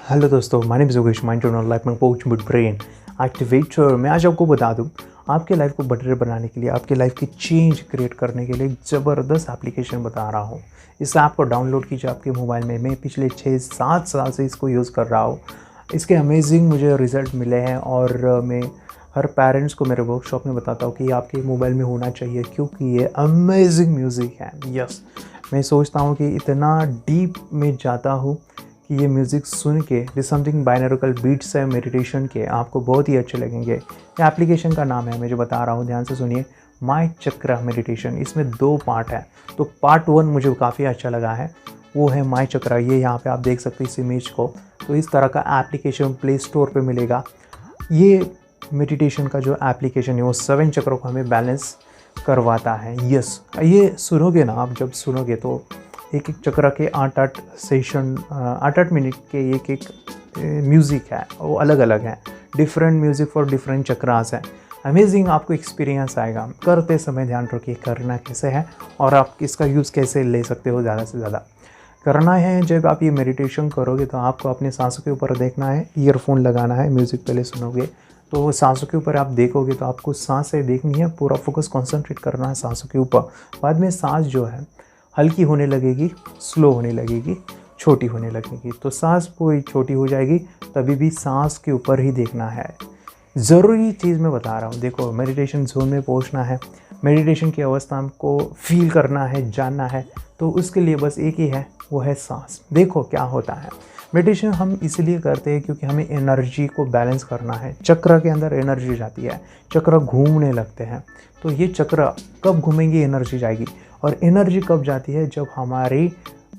Hello दोस्तों, my name is Yogesh, mind to life में coach mid brain activator. मैं आज आपको बता दूं, आपके लाइफ को बेटर बनाने के लिए, आपके लाइफ की चेंज क्रिएट करने के लिए एक ज़बरदस्त एप्लीकेशन बता रहा हूं। इस ऐप को डाउनलोड कीजिए आपके मोबाइल में। मैं पिछले 6-7 साल से इसको यूज़ कर रहा हूँ। इसके अमेजिंग मुझे रिज़ल्ट मिले हैं और मैं हर पेरेंट्स को मेरे वर्कशॉप में बताता हूँ कि आपके मोबाइल में होना चाहिए, क्योंकि ये अमेजिंग म्यूज़िक है। यस, मैं सोचता हूँ कि इतना डीप में जाता हूँ कि ये म्यूज़िक सुन के दिस समथिंग बाइनॉरिकल बीट्स है मेडिटेशन के, आपको बहुत ही अच्छे लगेंगे। ये एप्लीकेशन का नाम है, मैं जो बता रहा हूँ ध्यान से सुनिए, माई चक्रा मेडिटेशन। इसमें 2 पार्ट है। तो पार्ट 1 मुझे काफ़ी अच्छा लगा है, वो है माई चक्रा। ये यहाँ पे आप देख सकते हैं इस इमेज को। तो इस तरह का एप्लीकेशन प्ले स्टोर पे मिलेगा। ये मेडिटेशन का जो एप्लीकेशन है वो 7 चक्रों को हमें बैलेंस करवाता है। यस, ये सुनोगे ना आप, जब सुनोगे तो एक चक्र के 8-8 सेशन, 8-8 मिनट के एक म्यूज़िक है, वो अलग अलग है। Different music for different chakras है। अमेजिंग आपको एक्सपीरियंस आएगा। करते समय ध्यान रखिए करना कैसे है और आप इसका यूज़ कैसे ले सकते हो। ज़्यादा से ज़्यादा करना है, जब आप ये मेडिटेशन करोगे तो आपको अपने सांसों के ऊपर देखना है, ईयरफोन लगाना है, म्यूज़िक पहले सुनोगे तो सांसों के ऊपर आप देखोगे तो आपको सांसें देखनी है, पूरा फोकस कंसंट्रेट करना है सांसों के ऊपर। बाद में सांस जो है हल्की होने लगेगी, स्लो होने लगेगी, छोटी होने लगेगी। तो सांस पूरी छोटी हो जाएगी, तभी भी सांस के ऊपर ही देखना है। ज़रूरी चीज़ मैं बता रहा हूँ, देखो मेडिटेशन जोन में पहुँचना है, मेडिटेशन की अवस्था को फील करना है, जानना है, तो उसके लिए बस एक ही है, वो है सांस। देखो क्या होता है। मेडिटेशन हम इसलिए करते हैं क्योंकि हमें एनर्जी को बैलेंस करना है। चक्र के अंदर एनर्जी जाती है, चक्र घूमने लगते हैं। तो ये चक्र कब घूमेंगे, एनर्जी जाएगी। और एनर्जी कब जाती है, जब हमारी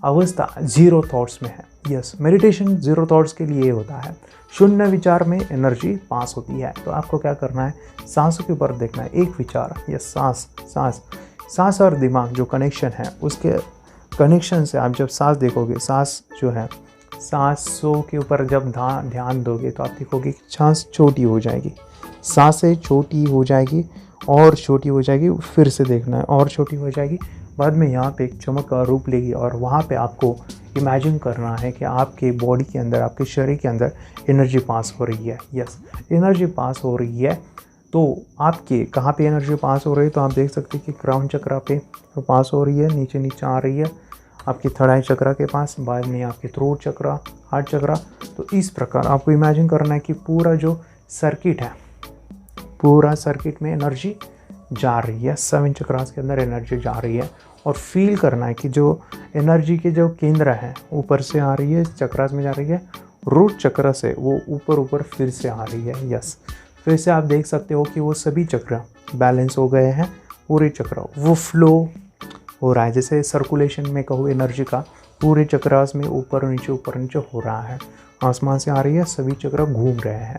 अवस्था ज़ीरो थॉट्स में है। यस, मेडिटेशन ज़ीरो थॉट्स के लिए होता है। शून्य विचार में एनर्जी पास होती है। तो आपको क्या करना है, सांसों के ऊपर देखना है, एक विचार। यस, सांस सांस सांस और दिमाग जो कनेक्शन है, उसके कनेक्शन से आप जब सांस देखोगे, सांस जो है, सांसों के ऊपर जब ध्यान दोगे तो आप देखोगे कि सांस छोटी हो जाएगी, सांसें छोटी हो जाएगी और छोटी हो जाएगी। फिर से देखना है, और छोटी हो जाएगी। बाद में यहाँ पे एक चमक का रूप लेगी और वहाँ पे आपको इमेजिन करना है कि आपके बॉडी के अंदर, आपके शरीर के अंदर एनर्जी पास हो रही है। यस, एनर्जी पास हो रही है। तो आपके कहाँ पे एनर्जी पास हो रही है, तो आप देख सकते हैं कि क्राउन चक्रा पे तो पास हो रही है, नीचे नीचे आ रही है आपकी थर्ड आई चक्रा के पास, बाद में आपके थ्रोट चक्रा, हार्ट चक्रा। तो इस प्रकार आपको इमेजिन करना है कि पूरा जो सर्किट है, पूरा सर्किट में एनर्जी जा रही है, 7 चक्रास के अंदर एनर्जी जा रही है। और फील करना है कि जो एनर्जी के जो केंद्र हैं ऊपर से आ रही है, चक्रास में जा रही है, रूट चक्र से वो ऊपर फिर से आ रही है। यस, फिर से आप देख सकते हो कि वो सभी चक्र बैलेंस हो गए हैं। पूरे चक्र वो फ्लो हो रहा है, जैसे सर्कुलेशन में कहूँ एनर्जी का, पूरे चक्रास में ऊपर नीचे हो रहा है। आसमान से आ रही है, सभी चक्र घूम रहे हैं।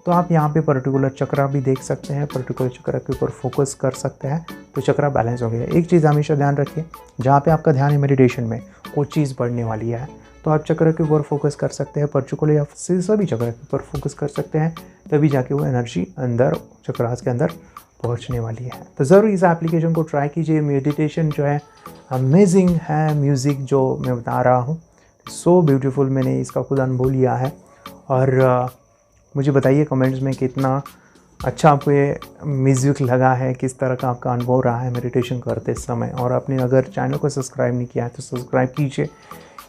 तो आप यहाँ पे पर्टिकुलर चक्र भी देख सकते हैं, पर्टिकुलर चक्र के ऊपर फोकस कर सकते हैं, तो चक्र बैलेंस हो गया। एक चीज़ हमेशा ध्यान रखिए, जहाँ पे आपका ध्यान है मेडिटेशन में, वो चीज़ बढ़ने वाली है, तो आप चक्र के ऊपर फोकस कर सकते हैं, पर्टिकुलर या सभी चक्र के ऊपर फोकस कर सकते हैं, तभी जाके वो एनर्जी अंदर चक्रास के अंदर पहुंचने वाली है। तो ज़रूर इस एप्लीकेशन को ट्राई कीजिए। मेडिटेशन जो है अमेजिंग है, म्यूज़िक जो मैं बता रहा हूँ सो ब्यूटीफुल, मैंने इसका खुद अनुभव लिया है। और मुझे बताइए कमेंट्स में कितना अच्छा आपको ये म्यूज़िक लगा है, किस तरह का आपका अनुभव रहा है मेडिटेशन करते समय। और आपने अगर चैनल को सब्सक्राइब नहीं किया है तो सब्सक्राइब कीजिए।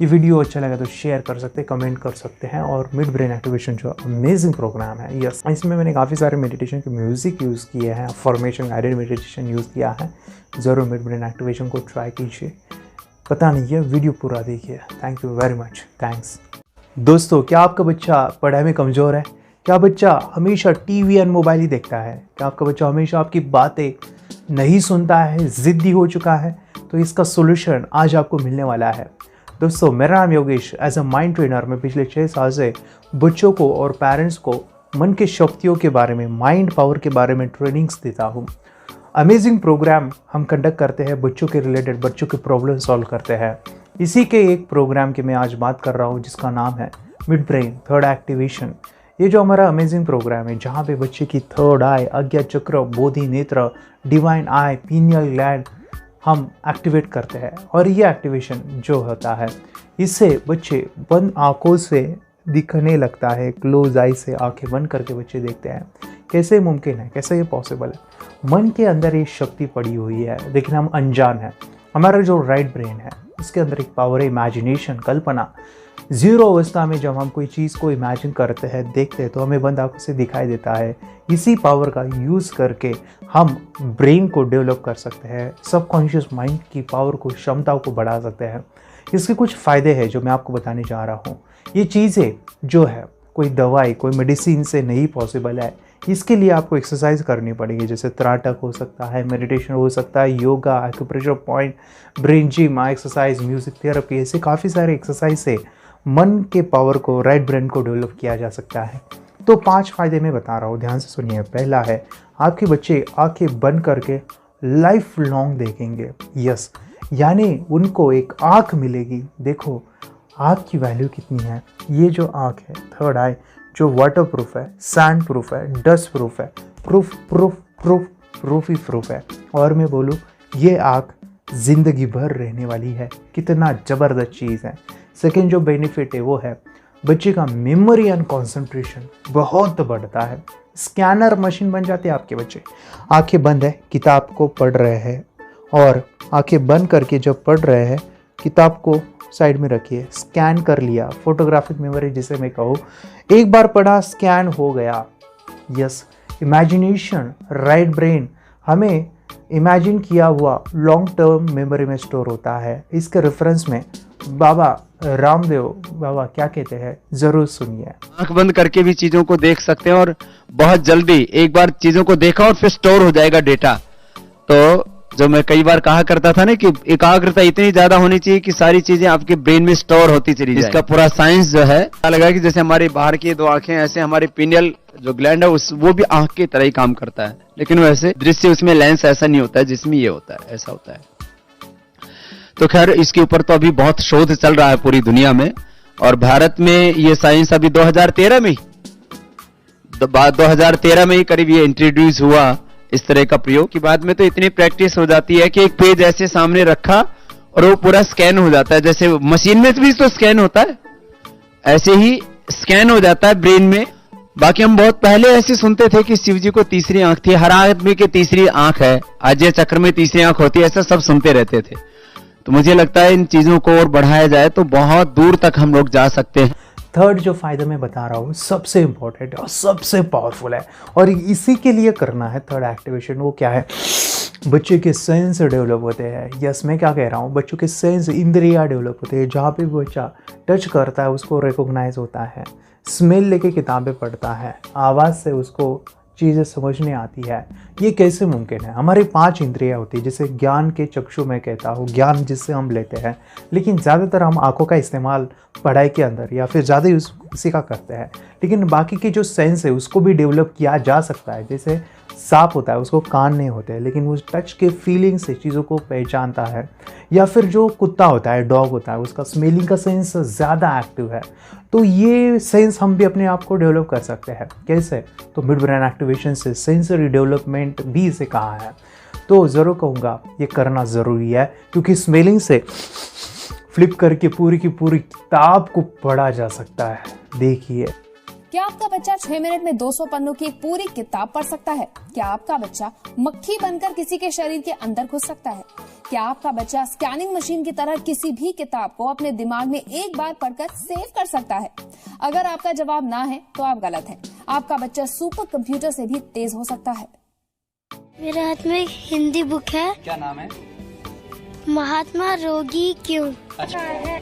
ये वीडियो अच्छा लगा तो शेयर कर सकते हैं, कमेंट कर सकते हैं। और मिड ब्रेन एक्टिवेशन जो अमेजिंग प्रोग्राम है, यस, इसमें मैंने काफ़ी सारे मेडिटेशन के म्यूज़िक यूज़ किए हैं, फॉर्मेशन गाइडेड मेडिटेशन यूज़ किया है। ज़रूर मिड ब्रेन एक्टिवेशन को ट्राई कीजिए। पता नहीं है, वीडियो पूरा देखिए। Thank you very much, thanks. दोस्तों, क्या आपका बच्चा पढ़ाई में कमज़ोर है? क्या बच्चा हमेशा टीवी एंड मोबाइल ही देखता है? क्या आपका बच्चा हमेशा आपकी बातें नहीं सुनता है, ज़िद्दी हो चुका है? तो इसका सोल्यूशन आज आपको मिलने वाला है। दोस्तों, मेरा नाम Yogesh. As a mind trainer मैं पिछले 6 साल से बच्चों को और पेरेंट्स को मन के शक्तियों के बारे में, माइंड पावर के बारे में ट्रेनिंग्स देता हूँ। अमेजिंग प्रोग्राम हम कंडक्ट करते हैं, बच्चों के रिलेटेड, बच्चों के प्रॉब्लम सॉल्व करते हैं। इसी के एक प्रोग्राम की मैं आज बात कर रहा हूँ, जिसका नाम है मिड ब्रेन थर्ड एक्टिवेशन। ये जो हमारा अमेजिंग प्रोग्राम है, जहाँ पे बच्चे की थर्ड आई, आज्ञा चक्र, बोधि नेत्र, डिवाइन आई, पीनियल ग्लैंड हम एक्टिवेट करते हैं। और ये एक्टिवेशन जो होता है, इससे बच्चे बंद आंखों से दिखने लगता है। क्लोज आई से आंखें बंद करके बच्चे देखते हैं। कैसे मुमकिन है, कैसे ये पॉसिबल है? मन के अंदर ये शक्ति पड़ी हुई है, लेकिन हम अनजान हैं। हमारा जो राइट ब्रेन है उसके अंदर एक पावर है इमेजिनेशन, कल्पना। जीरो अवस्था में जब हम कोई चीज़ को इमेजिन करते हैं, देखते हैं, तो हमें बंद आंखों से दिखाई देता है। इसी पावर का यूज़ करके हम ब्रेन को डेवलप कर सकते हैं, सबकॉन्शियस माइंड की पावर को, क्षमताओं को बढ़ा सकते हैं। इसके कुछ फ़ायदे हैं जो मैं आपको बताने जा रहा हूँ। ये चीज़ें जो है कोई दवाई, कोई मेडिसिन से नहीं पॉसिबल है। इसके लिए आपको एक्सरसाइज करनी पड़ेगी, जैसे त्राटक हो सकता है, मेडिटेशन हो सकता है, yoga, acupressure point, brain gym exercise, music therapy, ऐसे काफ़ी सारे एक्सरसाइज से मन के पावर को, राइट ब्रेन को डेवलप किया जा सकता है। तो 5 फायदे मैं बता रहा हूँ, ध्यान से सुनिए। पहला है, आपके बच्चे आंखें बंद करके लाइफ लॉन्ग देखेंगे। यस, यानी उनको एक आँख मिलेगी। देखो आँख की वैल्यू कितनी है। ये जो आँख है, थर्ड आई, जो वाटर प्रूफ है, सैंड प्रूफ है, डस्ट प्रूफ है, प्रूफ ही प्रूफ है। और मैं बोलूँ, ये आँख जिंदगी भर रहने वाली है। कितना ज़बरदस्त चीज़ है। सेकेंड जो बेनिफिट है वो है, बच्चे का मेमोरी एंड कंसंट्रेशन बहुत बढ़ता है। स्कैनर मशीन बन जाते हैं आपके बच्चे। आंखें बंद है, किताब को पढ़ रहे हैं, और आंखें बंद करके जब पढ़ रहे हैं, किताब को साइड में रखिए, स्कैन कर लिया, फोटोग्राफिक मेमोरी जिसे मैं कहूँ, एक बार पढ़ा, स्कैन हो गया। यस, इमेजिनेशन, राइट ब्रेन हमें इमेजिन किया हुआ लॉन्ग टर्म मेमोरी में स्टोर होता है। इसके रेफरेंस में बाबा रामदेव बाबा क्या कहते हैं, जरूर सुनिए। आंख बंद करके भी चीजों को देख सकते हैं, और बहुत जल्दी एक बार चीजों को देखा और फिर स्टोर हो जाएगा डेटा। तो जो मैं कई बार कहा करता था ना कि एकाग्रता इतनी ज्यादा होनी चाहिए कि सारी चीजें आपके ब्रेन में स्टोर होती चली जाए। इसका पूरा साइंस जो है लगा कि जैसे हमारी बाहर की 2 आंखें, ऐसे हमारी पिनियल जो ग्लैंड है वो भी आंख की तरह ही काम करता है, लेकिन वैसे दृश्य उसमें लेंस ऐसा नहीं होता है जिसमें ये होता है, ऐसा होता है। तो खैर इसके ऊपर तो अभी बहुत शोध चल रहा है पूरी दुनिया में, और भारत में ये साइंस अभी 2013 में 2013 में ही करीब ये इंट्रोड्यूस हुआ इस तरह का प्रयोग। की बाद में तो इतनी प्रैक्टिस हो जाती है कि एक पेज ऐसे सामने रखा और वो पूरा स्कैन हो जाता है, जैसे मशीन में भी तो स्कैन होता है, ऐसे ही स्कैन हो जाता है ब्रेन में। बाकी हम बहुत पहले ऐसे सुनते थे कि शिव जी को तीसरी आंख थी, हर आदमी की तीसरी आंख है, अजय चक्र में तीसरी आंख होती है, ऐसा सब सुनते रहते थे। तो मुझे लगता है इन चीजों को और बढ़ाया जाए तो बहुत दूर तक हम लोग जा सकते हैं। थर्ड जो फायदा मैं बता रहा हूँ सबसे इंपॉर्टेंट और सबसे पावरफुल है, और इसी के लिए करना है थर्ड एक्टिवेशन। वो क्या है, बच्चे के सेंस डेवलप होते हैं। यस, मैं क्या कह रहा हूँ, बच्चों के सेंस, इंद्रियाँ डेवलप होते हैं। जहाँ पे बच्चा टच करता है उसको रिकॉग्नाइज होता है, स्मेल लेके किताबें पढ़ता है, आवाज़ से उसको चीज़ें समझने आती है। ये कैसे मुमकिन है? हमारे 5 इंद्रियाँ होती है, जिसे ज्ञान के चक्षु में कहता हूँ, ज्ञान जिससे हम लेते हैं, लेकिन ज़्यादातर हम आंखों का इस्तेमाल पढ़ाई के अंदर या फिर ज़्यादा यूज़ उसी का करते हैं। लेकिन बाकी के जो सेंस है उसको भी डेवलप किया जा सकता है। जैसे सांप होता है, उसको कान नहीं होते, लेकिन वो टच के फीलिंग से चीज़ों को पहचानता है। या फिर जो कुत्ता होता है, डॉग होता है, उसका स्मेलिंग का सेंस ज़्यादा एक्टिव है। तो ये सेंस हम भी अपने आप को डेवलप कर सकते हैं। कैसे? तो मिड ब्रेन एक्टिवेशन से सेंसरी डेवलपमेंट भी इसे कहा है। तो ज़रूर कहूँगा ये करना ज़रूरी है, क्योंकि स्मेलिंग से फ्लिप करके पूरी की पूरी किताब को पढ़ा जा सकता है। देखिए, क्या आपका बच्चा 6 मिनट में 200 पन्नों की एक पूरी किताब पढ़ सकता है? क्या आपका बच्चा मक्खी बनकर किसी के शरीर के अंदर घुस सकता है? क्या आपका बच्चा स्कैनिंग मशीन की तरह किसी भी किताब को अपने दिमाग में एक बार पढ़कर सेव कर सकता है? अगर आपका जवाब ना है तो आप गलत हैं। आपका बच्चा सुपर कंप्यूटर से भी तेज हो सकता है। मेरे हाथ में एक हिंदी बुक है। क्या नाम है? महात्मा रोगी क्यों?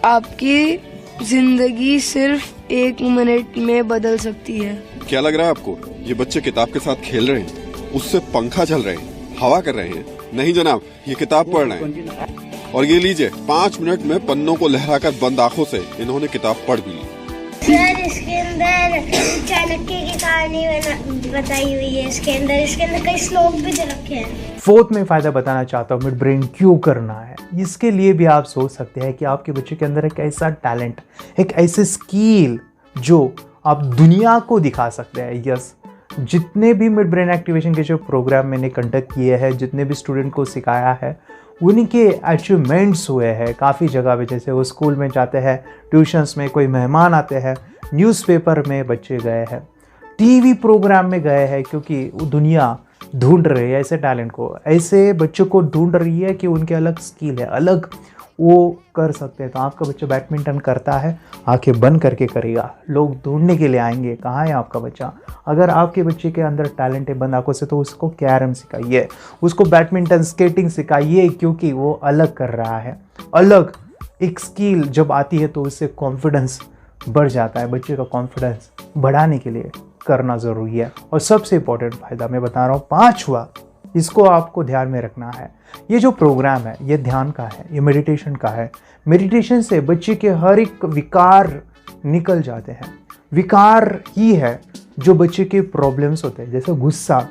आपकी जिंदगी सिर्फ 1 मिनट में बदल सकती है। क्या लग रहा है आपको? ये बच्चे किताब के साथ खेल रहे हैं, उससे पंखा चल रहे हैं, हवा कर रहे हैं? नहीं जनाब, ये किताब पढ़ रहे हैं। और ये लीजिए, 5 मिनट में पन्नों को लहराकर बंद आंखों से इन्होंने किताब पढ़ भी ली। सर, इसके अंदर चाणक्य की कहानी बताई हुई है। इसके अंदर कई श्लोक भी दे रखे हैं। फोर्थ में फ़ायदा बताना चाहता हूँ मिड ब्रेन क्यों करना है। इसके लिए भी आप सोच सकते हैं कि आपके बच्चे के अंदर एक ऐसा टैलेंट, एक ऐसे स्किल जो आप दुनिया को दिखा सकते हैं। यस, जितने भी मिड ब्रेन एक्टिवेशन के जो प्रोग्राम मैंने कंडक्ट किए हैं, जितने भी स्टूडेंट को सिखाया है, उनके अचीवमेंट्स हुए हैं काफ़ी जगह पे। जैसे वो स्कूल में जाते हैं, ट्यूशन्स में कोई मेहमान आते हैं, न्यूज़पेपर में बच्चे गए हैं, टीवी प्रोग्राम में गए हैं, क्योंकि दुनिया ढूंढ रही है ऐसे टैलेंट को, ऐसे बच्चों को ढूंढ रही है कि उनके अलग स्किल है, अलग वो कर सकते हैं। तो आपका बच्चा बैडमिंटन करता है, आंखें बंद करके करेगा, लोग ढूंढने के लिए आएंगे कहाँ है आपका बच्चा। अगर आपके बच्चे के अंदर टैलेंट है बंद आंखों से, तो उसको कैरम सिखाइए, उसको बैडमिंटन स्केटिंग सिखाइए, क्योंकि वो अलग कर रहा है। अलग एक स्किल जब आती है तो उससे कॉन्फिडेंस बढ़ जाता है। बच्चे का कॉन्फिडेंस बढ़ाने के लिए करना ज़रूरी है। और सबसे इम्पोर्टेंट फ़ायदा मैं बता रहा हूँ, 5वां, इसको आपको ध्यान में रखना है। ये जो प्रोग्राम है ये ध्यान का है, ये मेडिटेशन का है। मेडिटेशन से बच्चे के हर एक विकार निकल जाते हैं। विकार ही है जो बच्चे के प्रॉब्लम्स होते हैं, जैसे गुस्सा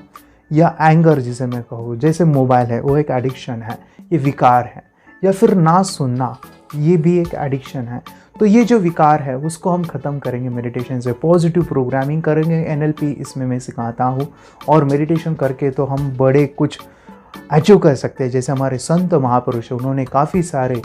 या एंगर जिसे मैं कहूँ, जैसे मोबाइल है वो एक एडिक्शन है, ये विकार है। या फिर ना सुनना, ये भी एक एडिक्शन है। तो ये जो विकार है उसको हम ख़त्म करेंगे मेडिटेशन से। पॉजिटिव प्रोग्रामिंग करेंगे, NLP इसमें मैं सिखाता हूँ। और मेडिटेशन करके तो हम बड़े कुछ अचीव कर सकते हैं। जैसे हमारे संत महापुरुष, उन्होंने काफ़ी सारे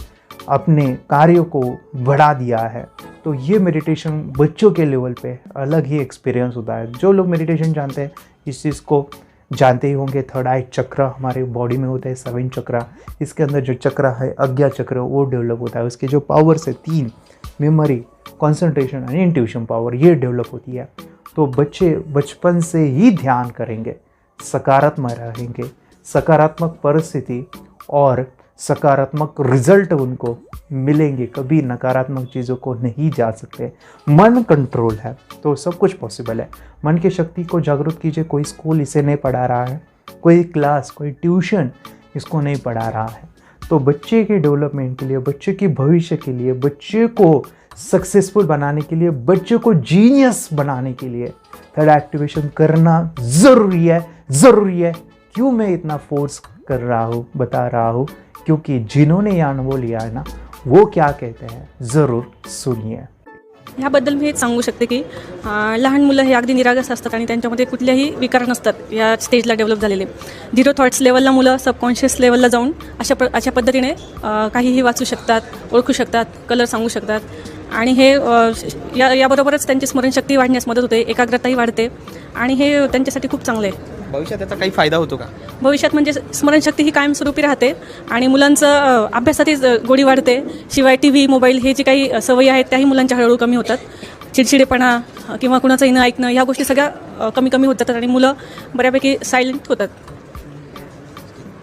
अपने कार्यों को बढ़ा दिया है। तो ये मेडिटेशन बच्चों के लेवल पे अलग ही एक्सपीरियंस होता है। जो लोग मेडिटेशन जानते हैं इस चीज़ को जानते ही होंगे। थर्ड आई चक्र हमारे बॉडी में होता है, 7 चक्र। इसके अंदर जो चक्र है, आज्ञा चक्र, वो डेवलप होता है। उसके जो पावर्स है 3, memory, concentration and intuition power, ये डेवलप होती है। तो बच्चे बचपन से ही ध्यान करेंगे, सकारात्मक रहेंगे, सकारात्मक परिस्थिति और सकारात्मक रिजल्ट उनको मिलेंगे। कभी नकारात्मक चीज़ों को नहीं जा सकते। मन कंट्रोल है तो सब कुछ पॉसिबल है। मन की शक्ति को जागरूक कीजिए। कोई स्कूल इसे नहीं पढ़ा रहा है, कोई क्लास, कोई ट्यूशन इसको नहीं पढ़ा रहा है। तो बच्चे के डेवलपमेंट के लिए, बच्चे के भविष्य के लिए, बच्चे को सक्सेसफुल बनाने के लिए, बच्चे को जीनियस बनाने के लिए थर्ड एक्टिवेशन करना ज़रूरी है, ज़रूरी है। क्यों मैं इतना फोर्स कर रहा हूँ, बता रहा हूँ, क्योंकि जिन्होंने ये अनुभव लिया है ना, वो क्या कहते हैं ज़रूर सुनिए। ह्याबद्दल मी हेच सांगू शकते की लहान मुलं हे अगदी निरागस असतात आणि त्यांच्यामध्ये कुठल्याही विकार नसतात या स्टेजला डेव्हलप झालेले। 0 थॉट्स लेवलला मुलं सबकॉन्शियस लेवलला जाऊन अशा पद्धतीने काहीही वाचू शकतात, ओळखू शकतात, कलर सांगू शकतात आणि हे याबरोबरच त्यांची स्मरणशक्ती वाढण्यास मदत होते, एकाग्रताही वाढते आणि हे त्यांच्यासाठी खूप चांगलं आहे। भविष्यात त्याचा काही फायदा होतो का? भविष्यात म्हणजे स्मरणशक्ती ही कायमस्वरूपी राहते आणि मुलांचं अभ्यासातही गोडी वाढते। शिवाय TV, मोबाईल हे जे काही सवयी आहेत त्याही मुलांच्या हळूहळू कमी होतात। चिडचिडेपणा किंवा कुणाचंही न ऐकणं, ह्या गोष्टी सगळ्या कमी कमी होत जातात आणि मुलं बऱ्यापैकी सायलेंट होतात।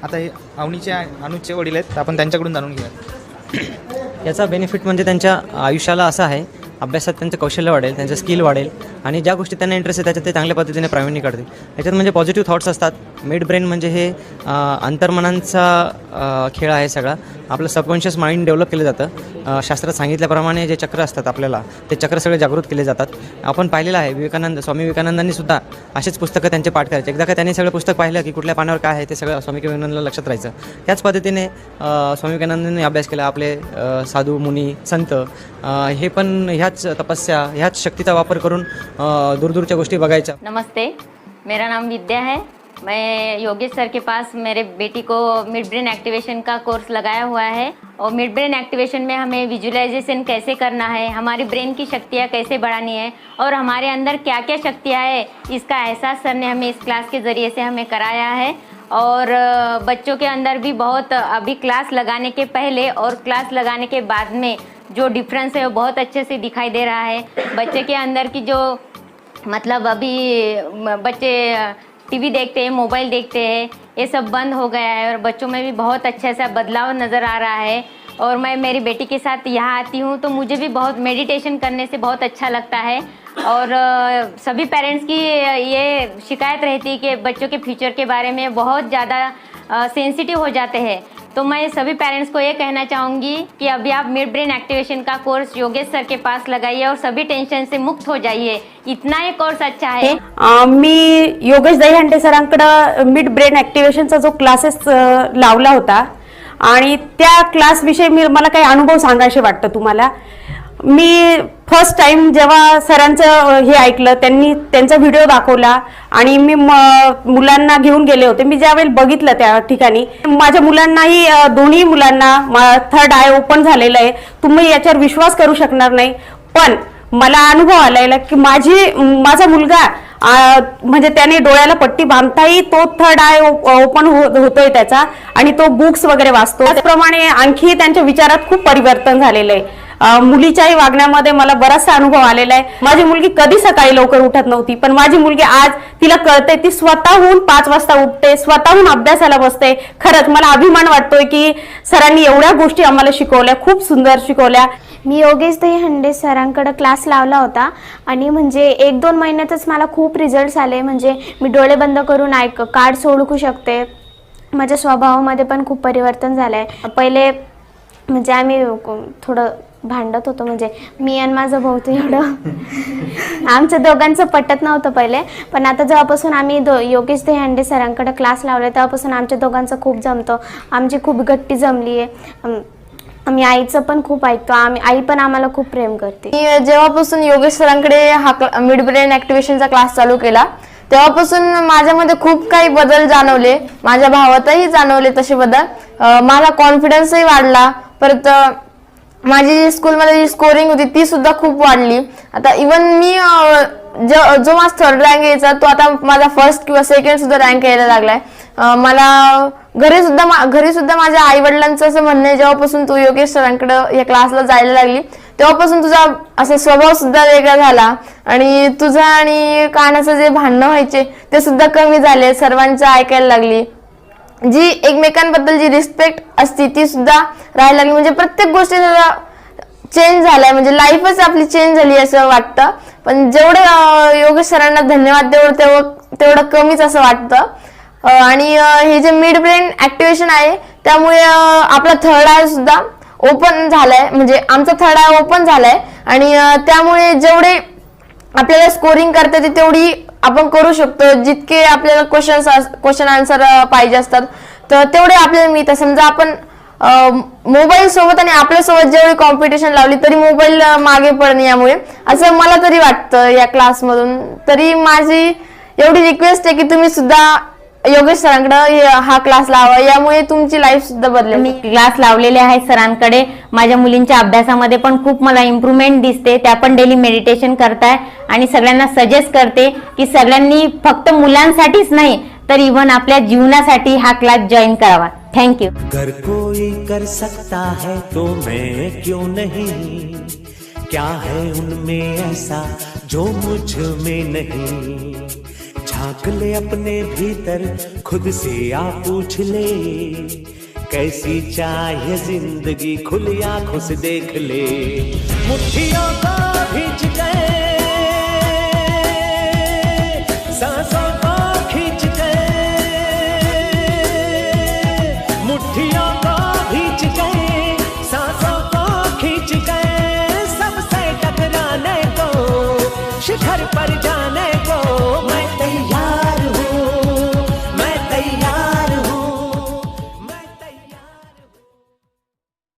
आता हे अनुचे वडील आहेत, आपण त्यांच्याकडून जाणून घेऊया। याचा बेनिफिट म्हणजे त्यांच्या आयुष्याला असा आहे, अभ्यासात त्यांचं कौशल्य वाढेल, त्यांचं स्किल वाढेल आणि ज्या गोष्टी त्यांना इंटरेस्ट आहे त्याच्यात ते चांगल्या पद्धतीने प्रावीण्य काढतील। याच्यात म्हणजे पॉझिटिव्ह थॉट्स असतात। मिड ब्रेन म्हणजे हे अंतर्मनांचा खेळ आहे सगळा। आपलं सबकॉन्शियस माइंड डेव्हलप केलं जातं। शास्त्रात सांगितल्याप्रमाणे जे चक्र असतात आपल्याला, ते चक्र सगळे जागृत केले जातात। आपण पाहिलेलं आहे स्वामी विवेकानंदांनी सुद्धा असेच पुस्तकं त्यांचे पाठ करायचे। एकदा का त्यांनी सगळं पुस्तक पाहिलं की कुठल्या पानावर काय आहे ते सगळं स्वामी विवेकानंदांना लक्षात राहायचं। त्याच पद्धतीने स्वामी विवेकानंदांनी अभ्यास केला। आपले साधू मुनी संत हे पण ह्याच तपस्या, ह्याच शक्तीचा वापर करून दूरदूरच्या गोष्टी बघायच्या। नमस्ते, मेरा नाम विद्या है। मैं योगेश सर के पास मेरे बेटी को मिड ब्रेन एक्टिवेशन का कोर्स लगाया हुआ है और मिड ब्रेन एक्टिवेशन में हमें विजुअलाइजेशन कैसे करना है, हमारी ब्रेन की शक्तियाँ कैसे बढ़ानी है और हमारे अंदर क्या क्या शक्तियाँ है, इसका एहसास सर ने हमें इस क्लास के ज़रिए से हमें कराया है। और बच्चों के अंदर भी बहुत, अभी क्लास लगाने के पहले और क्लास लगाने के बाद में जो डिफरेंस है वो बहुत अच्छे से दिखाई दे रहा है। बच्चे के अंदर की जो मतलब अभी बच्चे TV देखते हैं, मोबाइल देखते हैं, ये सब बंद हो गया है और बच्चों में भी बहुत अच्छा सा बदलाव नज़र आ रहा है। और मैं मेरी बेटी के साथ यहाँ आती हूँ तो मुझे भी बहुत मेडिटेशन करने से बहुत अच्छा लगता है। और सभी पेरेंट्स की ये शिकायत रहती है कि बच्चों के फ्यूचर के बारे में बहुत ज़्यादा सेंसिटिव हो जाते हैं। तो मैं सभी पेरेंट्स को ये कहना चाहूँगी कि अभी आप मिड ब्रेन एक्टिवेशन का कोर्स योगेश सर के पास लगाइए और सभी टेंशन से मुक्त हो जाइए। इतना ये कोर्स अच्छा है। मी योगेश दहीहंडे सरांकडे मिड ब्रेन ॲक्टिव्हेशनचा जो क्लासेस लावला होता आणि त्या क्लासविषयी मला काही अनुभव सांगायचे वाटतं तुम्हाला। मी फर्स्ट टाइम जेव्हा सरांचं हे ऐकलं, त्यांचा व्हिडिओ दाखवला आणि मी मुलांना घेऊन गेले होते। मी ज्यावेळी बघितलं त्या ठिकाणी माझ्या मुलांनाही, दोन्ही मुलांना थर्ड आय ओपन झालेलं आहे। तुम्ही याच्यावर विश्वास करू शकणार नाही, पण मला अनुभव आलेला की माझा मुलगा म्हणजे त्याने डोळ्याला पट्टी बांधताही तो थर्ड आय ओपन होतोय त्याचा आणि तो बुक्स वगैरे वाचतो. त्याचप्रमाणे आणखी त्यांच्या विचारात खूप परिवर्तन झालेलं आहे. मुलीच्याही वागण्यामध्ये मला बराचसा अनुभव आलेला आहे. माझी मुलगी कधी सकाळी लवकर उठत नव्हती, पण माझी मुलगी आज तिला कळते, ती स्वतःहून 5 वाजता उठते, स्वतःहून अभ्यासाला बसते. खरंच मला अभिमान वाटतोय की सरांनी एवढ्या गोष्टी आम्हाला शिकवल्या, खूप सुंदर शिकवल्या. मी योगेश दहीहंडे सरांकडे क्लास लावला होता आणि म्हणजे 1-2 महिन्यातच मला खूप रिझल्ट्स आले. म्हणजे मी डोळे बंद करून कार्ड्स ओळखू शकते. माझ्या स्वभावामध्ये पण खूप परिवर्तन झालं आहे. पहिले म्हणजे आम्ही थोडं भांडत होतो, म्हणजे मी आणि माझं भाऊ तर एवढं आमच्या दोघांचं पटत नव्हतं पहिले. पण आता जेव्हापासून आम्ही योगेश दहीहंडे सरांकडे क्लास लावले तेव्हापासून आमच्या दोघांचं खूप जमतं. आमची खूप गट्टी जमली आहे. आम्ही आईचं पण खूप ऐकतो. आई पण आम्हाला खूप प्रेम करते. मी जेव्हापासून योगेश सरांकडे हा मिड ब्रेन ॲक्टिव्हेशनचा क्लास चालू केला तेव्हापासून माझ्यामध्ये खूप काही बदल जाणवले. माझ्या भावातही जाणवले तसे बदल. माझा कॉन्फिडन्सही वाढला. परत माझी स्कूलमध्ये जी स्कोरिंग होती ती सुद्धा खूप वाढली. आता इवन मी जो माझा 3rd रँक यायचा तो आता माझा 1st किंवा 2nd सुद्धा रँक यायला लागलाय. मला घरी सुद्धा माझ्या आई वडिलांचं असं म्हणणं आहे, जेव्हापासून तू योगेश सरांकडे या क्लासला जायला लागली तेव्हापासून तुझा असा स्वभाव सुद्धा वेगळा झाला आणि तुझा आणि कानाचं जे भांडणं व्हायचे ते सुद्धा कमी झाले. सर्वांचं ऐकायला लागली. जी एकमेकांबद्दल जी रिस्पेक्ट असती ती सुद्धा राहायला लागली. म्हणजे प्रत्येक गोष्टी चेंज झालाय. म्हणजे लाईफच आपली चेंज झाली असं वाटतं. पण जेवढं योगेश सरांना धन्यवाद तेवढं कमीच असं वाटतं. आणि हे जे मिड ब्रेन ॲक्टिव्हेशन आहे त्यामुळे आपला 3rd आय सुद्धा ओपन झालाय. म्हणजे आमचा 3rd आय ओपन झालाय आणि त्यामुळे जेवढे आपल्याला स्कोरिंग करता येते तेवढी आपण करू शकतो. जितके आपल्याला क्वेश्चन आन्सर पाहिजे असतात तर तेवढे आपल्याला मिळतात. समजा आपण मोबाईल सोबत आणि आपल्यासोबत जेवढी कॉम्पिटिशन लावली तरी मोबाईल मागे पडणे, यामुळे असं मला तरी वाटतं या क्लासमधून. तरी माझी एवढी रिक्वेस्ट आहे की तुम्ही सुद्धा योगेश सरांकडे हा क्लास लावा, यामुळे तुमची लाईफ सुद्धा बदलेल. मी क्लास लावलेले आहे सरांकडे. माझ्या मुलींच्या अभ्यासामध्ये पण खूप मला इम्प्रूव्हमेंट दिसते. त्या पण डेली मेडिटेशन करताय आणि सगळ्यांना सजेस्ट करते की सगळ्यांनी फक्त मुलांसाठीच नाही तर इव्हन आपल्या जीवनासाठी हा क्लास जॉईन करावा. थँक्यू. अगर कोई कर सकता है तो मैं क्यों नहीं, क्या है उनमें ऐसा जो मुझ में नहीं. झांक ले अपने भीतर खुद से आ पूछ ले, कैसी चाहे जिंदगी खुली आंखों से देख ले. मुट्ठियों को भींच गए